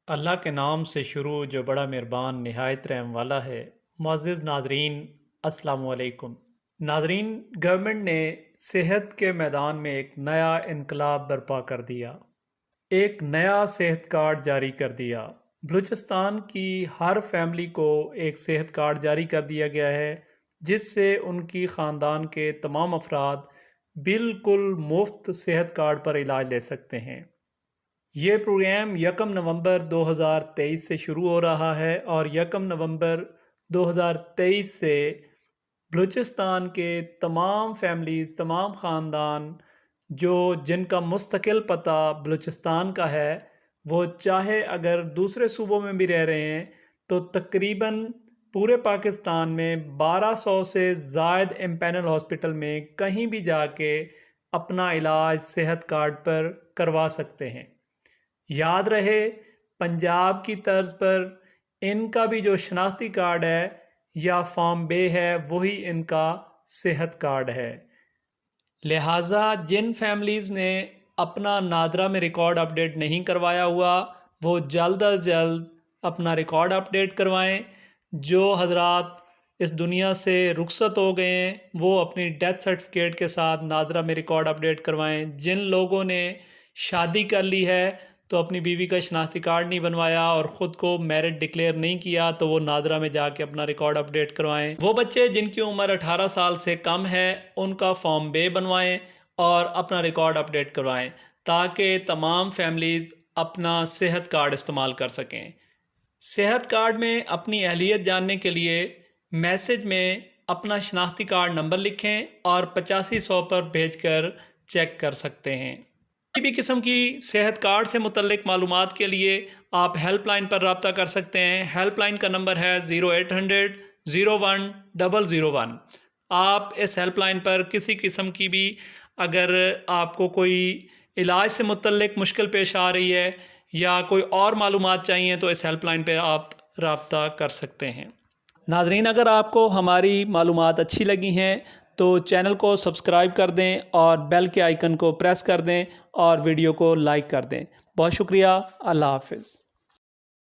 اللہ کے نام سے شروع جو بڑا مہربان نہایت رحم والا ہے۔ معزز ناظرین، السلام علیکم۔ ناظرین، گورنمنٹ نے صحت کے میدان میں ایک نیا انقلاب برپا کر دیا، ایک نیا صحت کارڈ جاری کر دیا۔ بلوچستان کی ہر فیملی کو ایک صحت کارڈ جاری کر دیا گیا ہے، جس سے ان کی خاندان کے تمام افراد بالکل مفت صحت کارڈ پر علاج لے سکتے ہیں۔ یہ پروگرام 1 نومبر 2023 سے شروع ہو رہا ہے اور 1 نومبر 2023 سے بلوچستان کے تمام فیملیز، تمام خاندان جن کا مستقل پتہ بلوچستان کا ہے، وہ چاہے اگر دوسرے صوبوں میں بھی رہ رہے ہیں تو تقریباً پورے پاکستان میں 1200 سے زائد امپینل ہاسپٹل میں کہیں بھی جا کے اپنا علاج صحت کارڈ پر کروا سکتے ہیں۔ یاد رہے، پنجاب کی طرز پر ان کا بھی جو شناختی کارڈ ہے یا فارم بے ہے، وہی ان کا صحت کارڈ ہے۔ لہٰذا جن فیملیز نے اپنا نادرا میں ریکارڈ اپڈیٹ نہیں کروایا ہوا، وہ جلد از جلد اپنا ریکارڈ اپڈیٹ کروائیں۔ جو حضرات اس دنیا سے رخصت ہو گئے ہیں، وہ اپنی ڈیتھ سرٹیفکیٹ کے ساتھ نادرا میں ریکارڈ اپڈیٹ کروائیں۔ جن لوگوں نے شادی کر لی ہے تو اپنی بیوی کا شناختی کارڈ نہیں بنوایا اور خود کو میرڈ ڈکلیئر نہیں کیا، تو وہ نادرا میں جا کے اپنا ریکارڈ اپڈیٹ کروائیں۔ وہ بچے جن کی عمر 18 سال سے کم ہے، ان کا فارم بے بنوائیں اور اپنا ریکارڈ اپڈیٹ کروائیں، تاکہ تمام فیملیز اپنا صحت کارڈ استعمال کر سکیں۔ صحت کارڈ میں اپنی اہلیت جاننے کے لیے میسج میں اپنا شناختی کارڈ نمبر لکھیں اور 8500 پر بھیج کر چیک کر سکتے ہیں۔ کسی بھی قسم کی صحت کارڈ سے متعلق معلومات کے لیے آپ ہیلپ لائن پر رابطہ کر سکتے ہیں۔ ہیلپ لائن کا نمبر ہے 0800 01 001۔ آپ اس ہیلپ لائن پر کسی قسم کی بھی اگر آپ کو کوئی علاج سے متعلق مشکل پیش آ رہی ہے یا کوئی اور معلومات چاہیے تو اس ہیلپ لائن پہ آپ رابطہ کر سکتے ہیں۔ ناظرین، اگر آپ کو ہماری معلومات اچھی لگی ہیں تو چینل کو سبسکرائب کر دیں اور بیل کے آئیکن کو پریس کر دیں اور ویڈیو کو لائک کر دیں۔ بہت شکریہ۔ اللہ حافظ۔